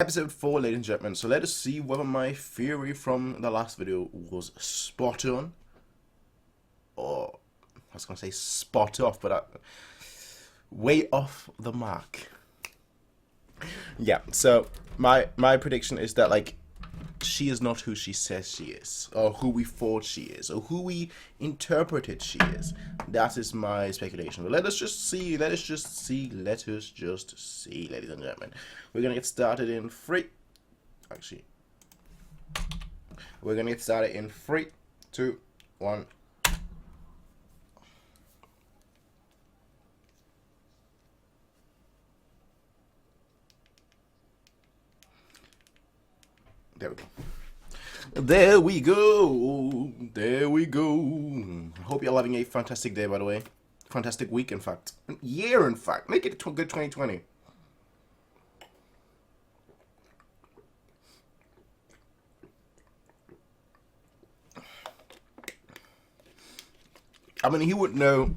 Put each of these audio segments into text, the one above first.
Episode 4, ladies and gentlemen. So let us see whether my theory from the last video was spot on, or I was going to say spot off, but way off the mark. Yeah, so my prediction is that, like, she is not who she says she is, or who we thought she is, or who we interpreted she is. That is my speculation. But let us just see, ladies and gentlemen. We're gonna get started in three. Actually, we're gonna get started in 3, 2, 1. There we go. There we go. There we go. I hope you're having a fantastic day, by the way. Fantastic week, in fact. Year, in fact. Make it a good 2020. I mean, he would know.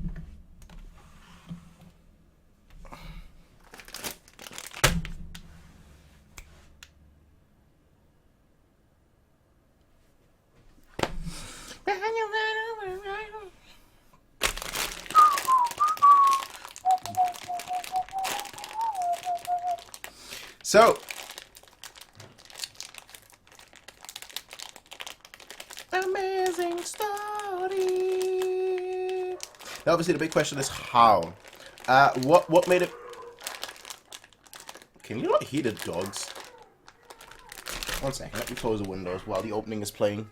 So, amazing story. Now, obviously, the big question is how. What made it? Can you not hear the dogs? One second, let me close the windows while the opening is playing.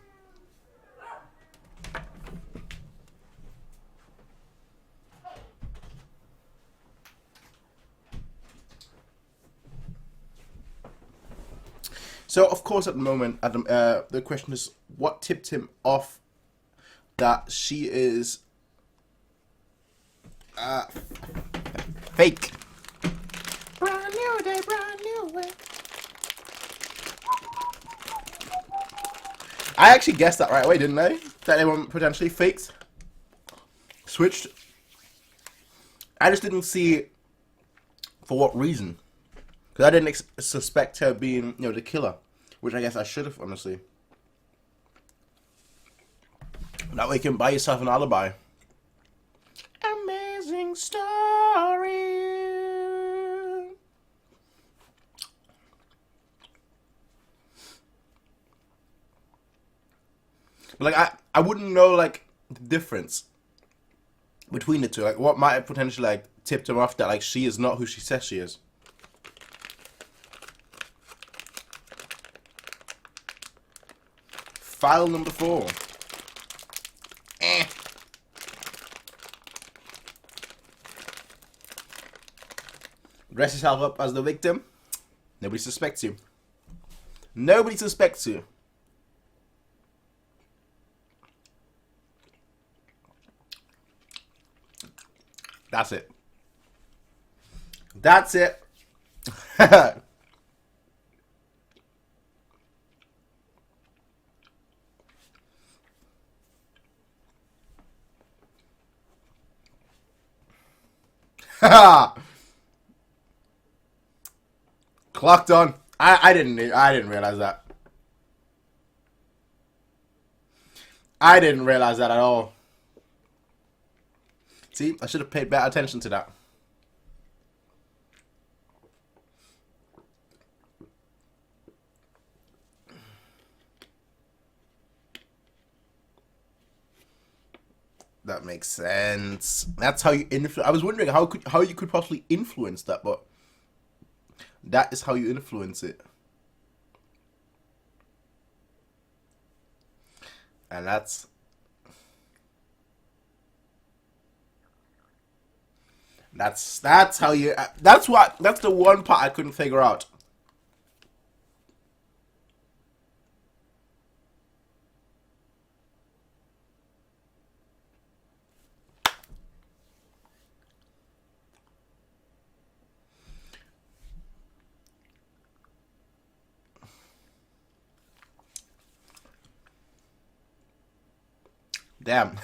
So, of course, at the moment, the question is, what tipped him off that she is fake? Brand new day, brand new way. I actually guessed that right away, didn't I? That they were potentially faked. Switched. I just didn't see for what reason. Because I didn't suspect her being, the killer. Which I guess I should have, honestly. That way you can buy yourself an alibi. Amazing story. But, like, I wouldn't know, like, the difference between the two. Like, what might have potentially, like, tipped him off that, like, she is not who she says she is. File number 4. Dress yourself up as the victim. Nobody suspects you. Nobody suspects you. That's it. That's it. Clocked on. I didn't realize that. I didn't realize that at all. See, I should have paid better attention to that. That makes sense. That's how you influence. I was wondering how you could possibly influence that, but that is how you influence it. And that's how you. That's the one part I couldn't figure out. Damn.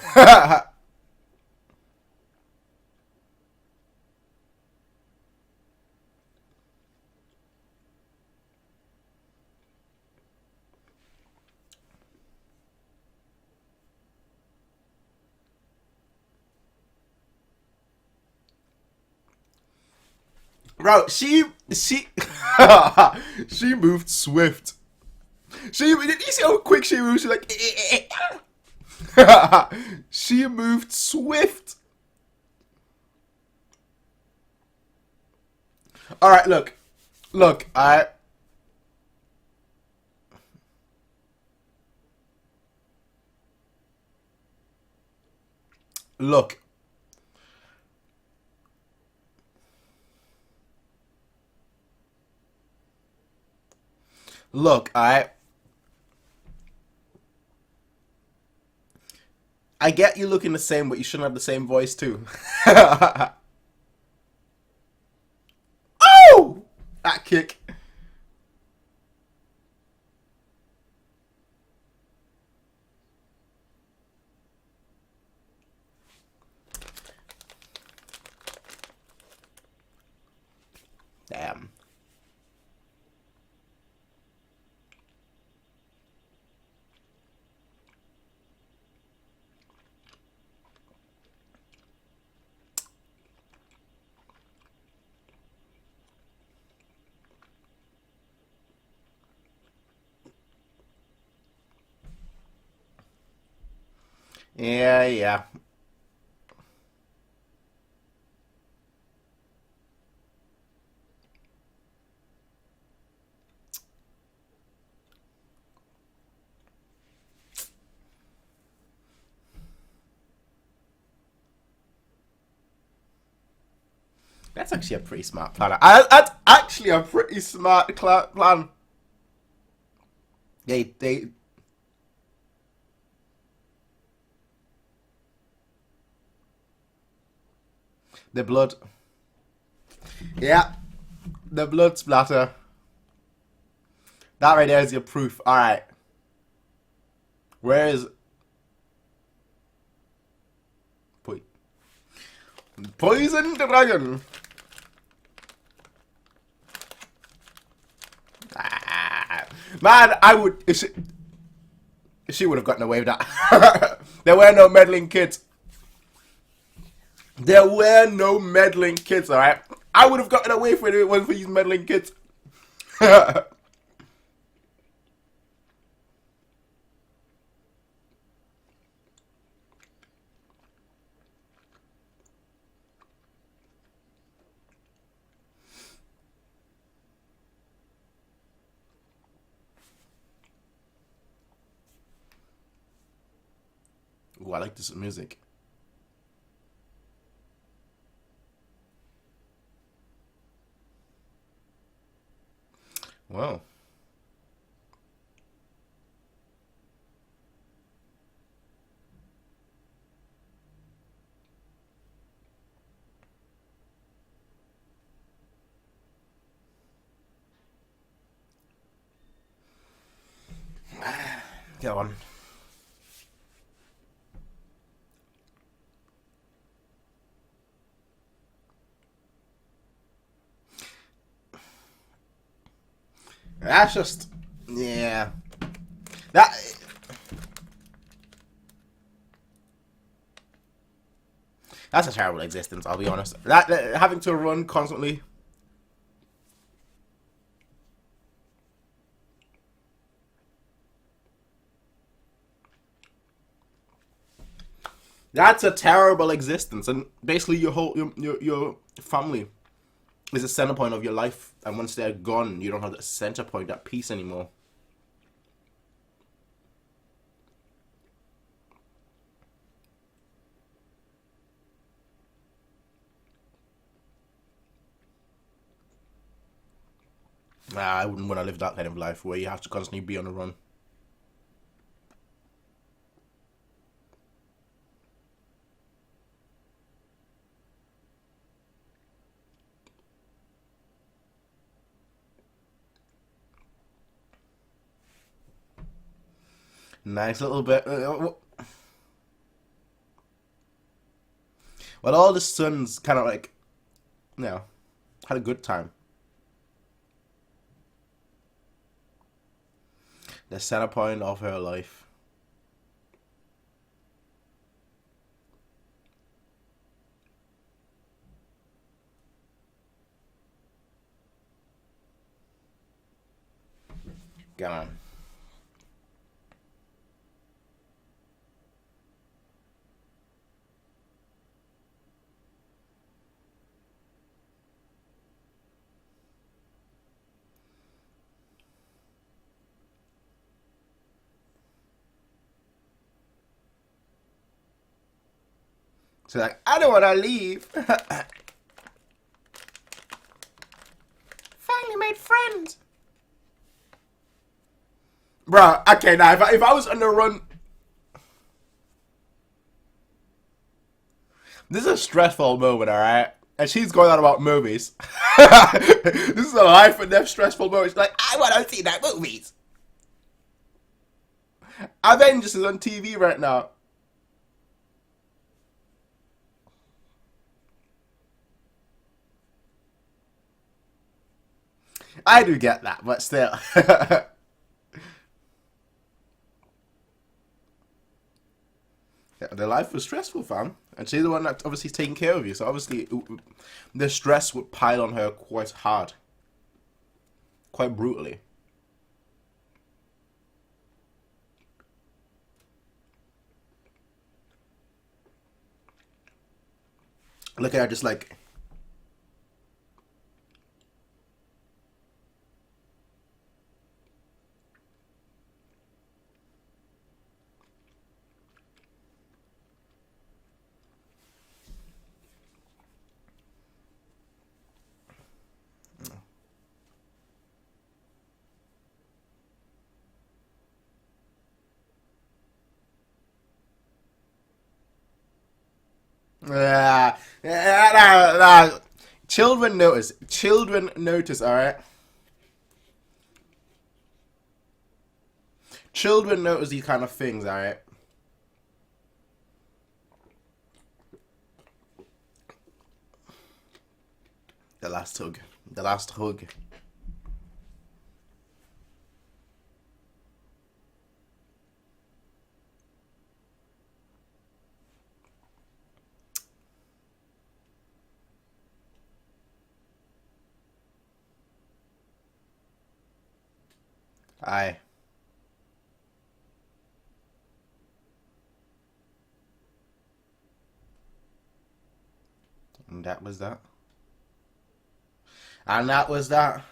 Bro, she she moved swift. Did you see how quick she moved? She like she moved swift. All right, look, look. Look, I get you looking the same, but you shouldn't have the same voice too. Oh! That kick. Damn. Yeah, yeah. That's actually a pretty smart plan. That's actually a pretty smart plan. They, the blood. Yeah, the blood splatter. That right there is your proof. All right. Where is Poison Dragon? Ah, man, I would. She would have gotten away with that. There were no meddling kids. There were no meddling kids, alright? I would have gotten away with it if it wasn't for these meddling kids. Ooh, I like this music. Wow. Go on. That's just, yeah. That that's a terrible existence. I'll be honest. That having to run constantly. That's a terrible existence, and basically your whole your family is the center point of your life, and once they're gone, you don't have that center point, that piece anymore. Nah, I wouldn't want to live that kind of life where you have to constantly be on the run. Nice little bit. Well, all the sons kind of like, you know, had a good time. The center point of her life. Come on. So like, I don't want to leave. Finally made friends. Bruh, okay, now if I was on the run, this is a stressful moment, alright? And she's going on about movies. This is a life and death stressful moment. She's like, I want to see that movies. Avengers is on TV right now. I do get that, but still. Yeah, their life was stressful, fam. And she's the one that's obviously taking care of you. So obviously, the stress would pile on her quite hard. Quite brutally. Look at her just like... Nah. Children notice. Children notice, alright? Children notice these kind of things, alright? The last hug. The last hug. Aye. And that was that. And that was that.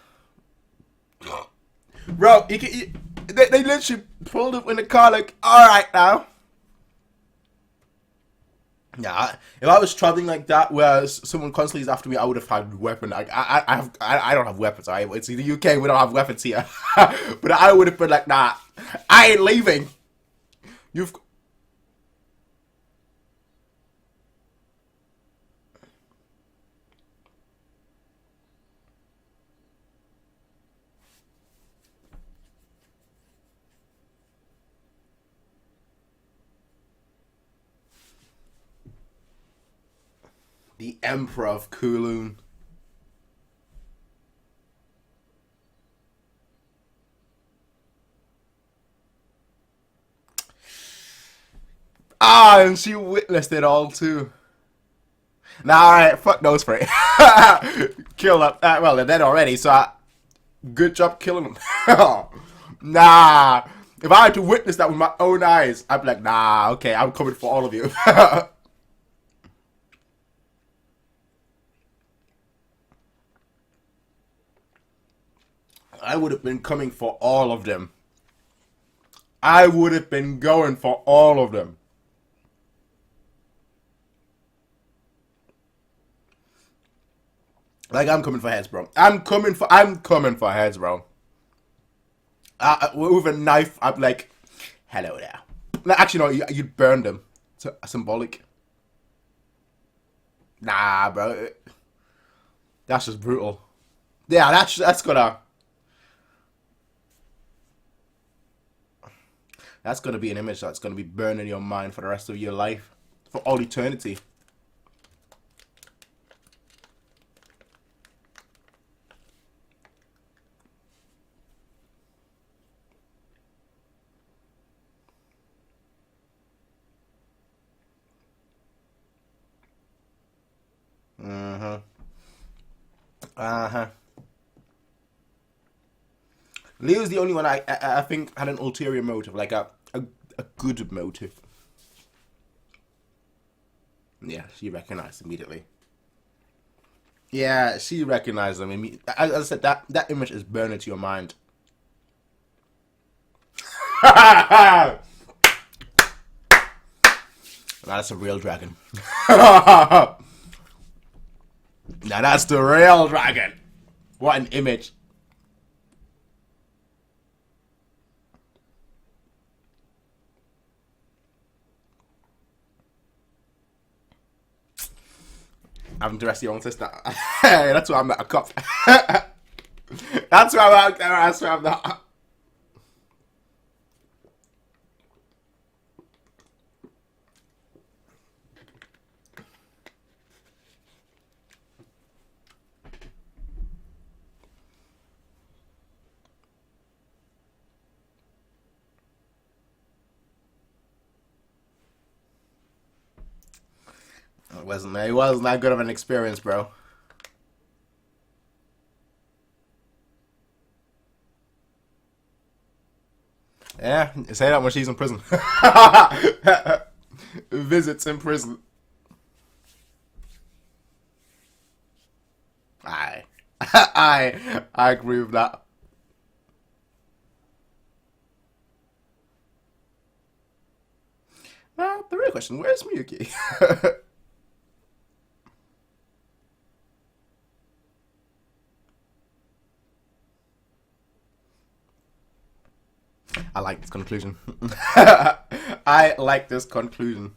Bro, they literally pulled up in the car like, alright now. Yeah, if I was traveling like that, where someone constantly is after me, I would have had a weapon. I don't have weapons. It's in the UK. We don't have weapons here. But I would have been like, nah, I ain't leaving. You've the Emperor of Kowloon. Ah, and she witnessed it all too. Nah, alright, fuck those three. Kill them. Well, they're dead already, so good job killing them. Nah, if I had to witness that with my own eyes, I'd be like, nah, okay, I'm coming for all of you. I would have been coming for all of them. I would have been going for all of them. Like, I'm coming for heads, bro. I'm coming for heads, bro. With a knife, I'm like, hello there. Like, actually, no, you'd burn them. It's symbolic. Nah, bro. That's just brutal. Yeah, that's gonna be an image that's gonna be burned in your mind for the rest of your life, for all eternity. Uh huh. Uh huh. Leo's the only one I think had an ulterior motive, like a good motive. Yeah, she recognized immediately. Yeah, she recognized them. As I said, that image is burned into your mind. Now that's a real dragon. Now that's the real dragon. What an image. I'm the rest of your own sister. That's why I'm not a cop. That's why I'm out there. That's why I'm not. It wasn't that good of an experience, bro. Yeah, say that when she's in prison. Visits in prison. I agree with that. Now, the real question, where's Miyuki? I like this conclusion. I like this conclusion.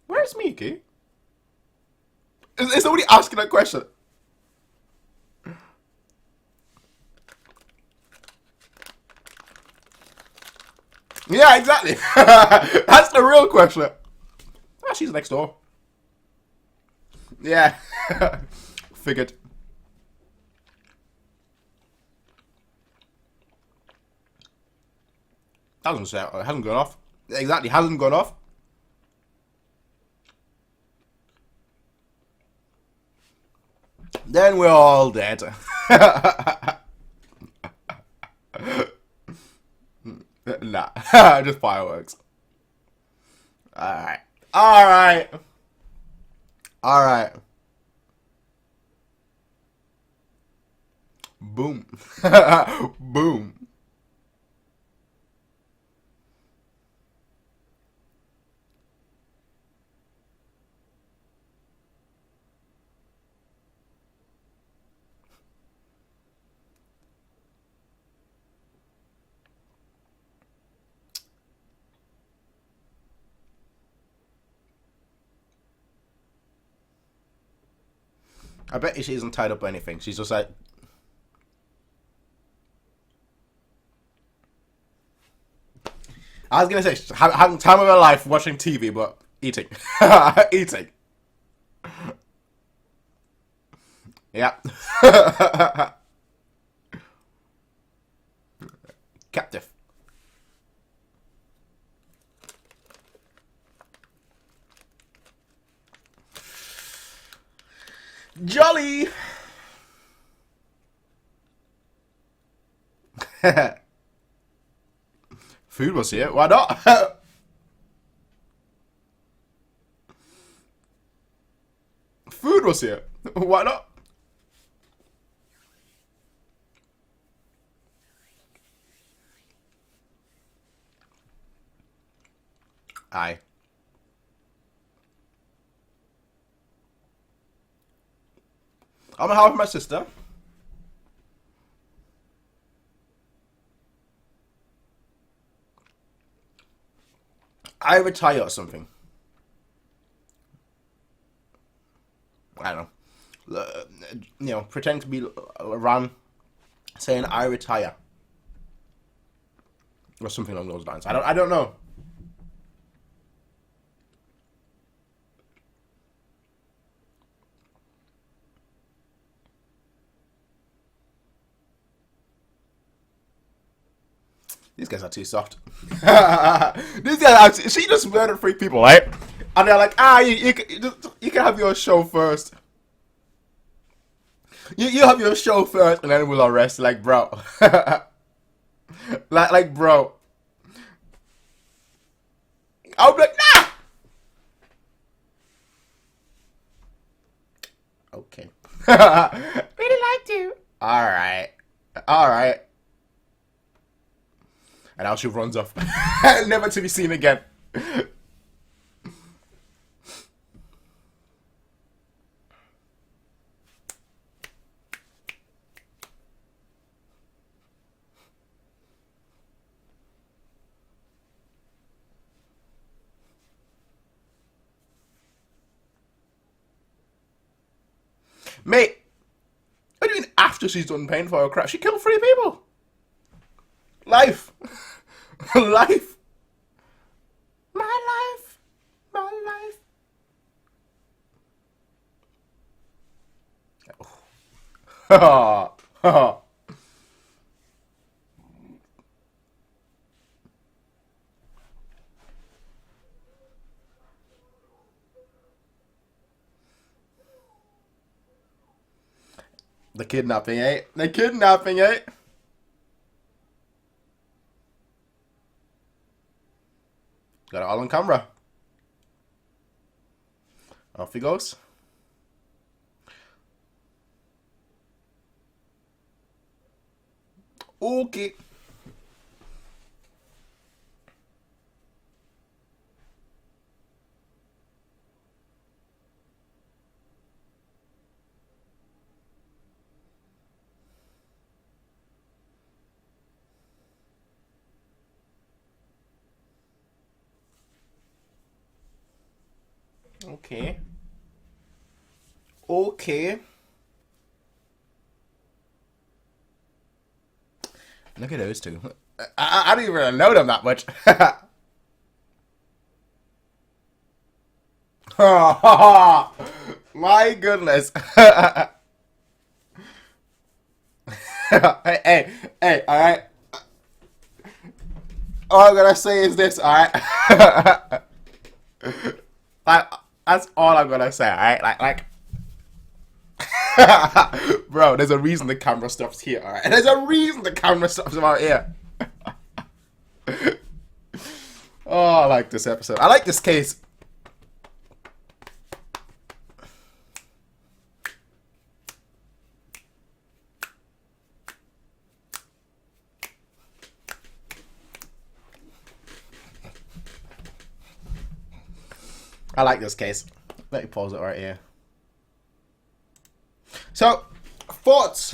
Where's Miyuki? Is somebody asking that question? Yeah, exactly. That's the real question. Ah, she's next door. Yeah. Figured. Hasn't gone off. Exactly, hasn't gone off. Then we're all dead. Nah, just fireworks. Alright. Alright. Alright. Boom. Boom. I bet you she isn't tied up or anything. She's just like... I was gonna say, having time of her life watching TV, but eating. Eating. Yeah. Captive. Jolly! Food was here, why not? Food was here, why not? Aye. I'm half my sister. I retire or something. I don't know. You know, pretend to be around saying I retire. Or something along those lines. I don't know. These guys are too soft. These guys are, she just murdered 3 people, right? And they're like, you can have your show first. You have your show first, and then we'll arrest. Like, bro. Like, bro. I'll be like, nah! Okay. Really liked you. Alright. Alright. And now she runs off. Never to be seen again. Mate, what do you mean after she's done paying for her crap? She killed 3 people. Life. Life. My life. My life. The kidnapping, eh? The kidnapping, eh? Got it all on camera. Off he goes. Okay. Okay. Okay. Look at those two. I don't even know them that much. My goodness. Hey, hey, alright. All I'm gonna say is this, alright? Like, that's all I'm gonna say, alright? Like, bro, there's a reason the camera stops here, alright? There's a reason the camera stops about here. Oh, I like this episode. I like this case. I like this case. Let me pause it right here. So, thoughts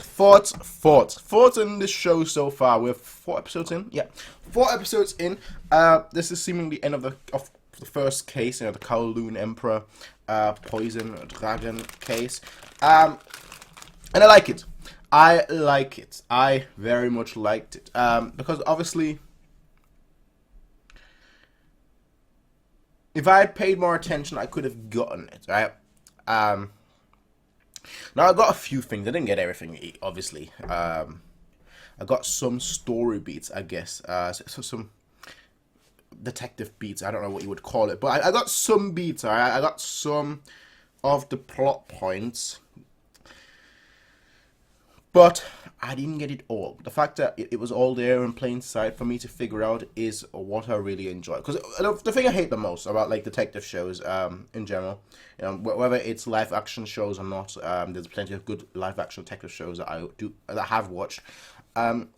in this show so far. We're 4 episodes in. Yeah, 4 episodes in. This is seemingly the end of the first case. You know, the Kowloon Emperor, Poison Dragon case. And I like it. I like it. I very much liked it. Because obviously, if I had paid more attention, I could have gotten it, right? Now, I got a few things. I didn't get everything, obviously. I got some story beats, I guess. So some detective beats. I don't know what you would call it. But I got some beats, alright? I got some of the plot points. But I didn't get it all. The fact that it was all there in plain sight for me to figure out is what I really enjoy. Because the thing I hate the most about like detective shows, in general, you know, whether it's live action shows or not, there's plenty of good live action detective shows that I have watched. The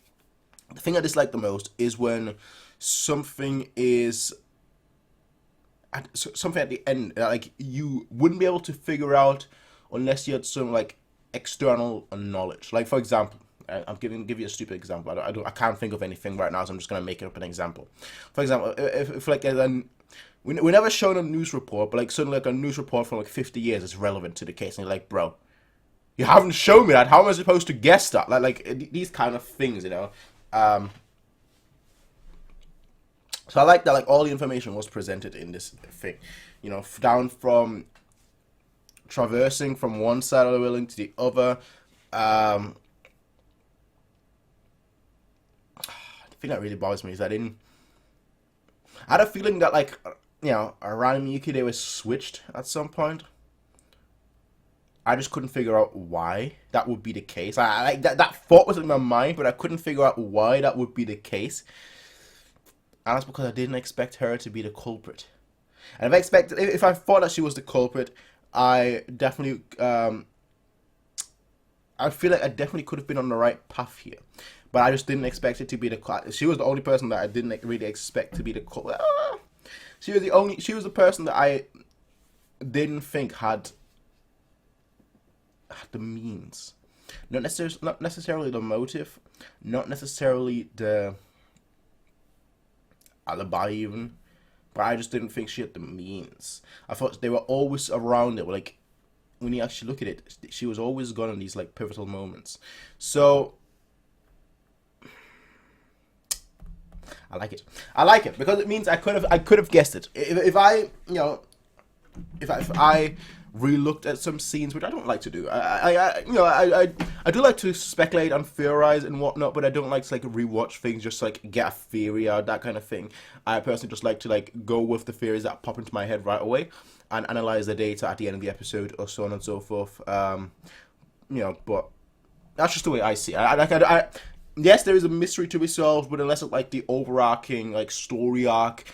thing I dislike the most is when something is something at the end like you wouldn't be able to figure out unless you had some like external knowledge. Like, for example, I'm give you a stupid example. I can't think of anything right now, so I'm just gonna make up an example. For example, if like we never shown a news report, but like suddenly like a news report from like 50 years is relevant to the case, and you're like, bro, you haven't shown me that. How am I supposed to guess that? Like these kind of things, you know. So I like that like all the information was presented in this thing, you know, down from traversing from one side of the building to the other. The thing that really bothers me is I had a feeling that like, you know, around Miyuki they were switched at some point. I just couldn't figure out why that would be the case. I like that thought was in my mind, but I couldn't figure out why that would be the case. And that's because I didn't expect her to be the culprit. And if I thought that she was the culprit, I definitely I feel like I definitely could have been on the right path here. But I just didn't expect it to be she was the only person that I didn't really expect to be the culprit. She was the person that I didn't think had the means, not necessarily the motive, not necessarily the alibi even, but I just didn't think she had the means. I thought they were always around it. Like when you actually look at it, she was always gone in these like pivotal moments. So I like it. I like it because it means I could have guessed it. If I re-looked at some scenes, which I don't like to do. I do like to speculate and theorize and whatnot, but I don't like to like rewatch things just to, like get a theory out, that kind of thing. I personally just like to like go with the theories that pop into my head right away and analyze the data at the end of the episode or so on and so forth. But that's just the way I see it. Yes, there is a mystery to be solved, but unless it's like the overarching like story arc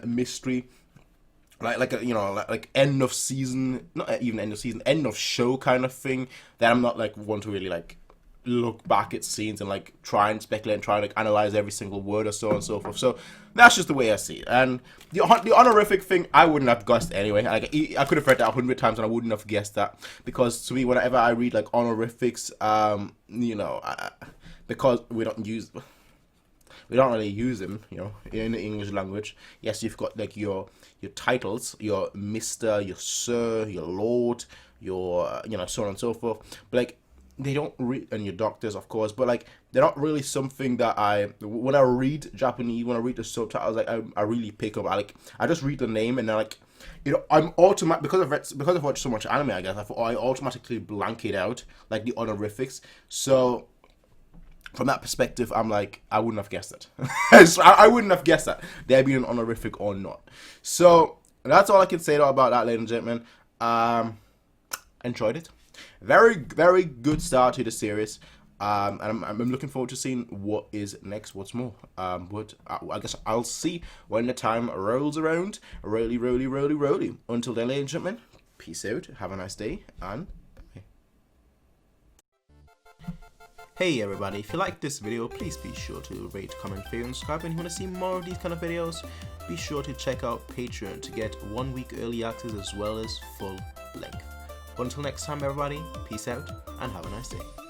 mystery. Like end of season, not even end of season, end of show kind of thing, that I'm not like one to really like look back at scenes and like try and speculate and try and like analyze every single word or so on and so forth. So that's just the way I see it. And the honorific thing, I wouldn't have guessed anyway. Like I could have read that 100 times and I wouldn't have guessed that, because to me, whenever I read like honorifics, because we don't really use them, in the English language. Yes, you've got like your titles, your Mr., your Sir, your Lord, your so on and so forth. But like they don't read, and your doctors, of course. But like they're not really something that when I read Japanese, when I read the subtitles, like I really pick up. I just read the name and then like I'm automatic because I've watched so much anime. I guess I automatically blank it out like the honorifics. So from that perspective, I'm like, I wouldn't have guessed it. I wouldn't have guessed that, there being an honorific or not. So that's all I can say about that, ladies and gentlemen. Enjoyed it. Very, very good start to the series. And I'm looking forward to seeing what is next, what's more. But I guess I'll see when the time rolls around. Roly. Until then, ladies and gentlemen, peace out. Have a nice day, and bye. Hey everybody, if you like this video, please be sure to rate, comment, favorite, and subscribe. And if you want to see more of these kind of videos, be sure to check out Patreon to get 1 week early access as well as full length. Until next time everybody, peace out and have a nice day.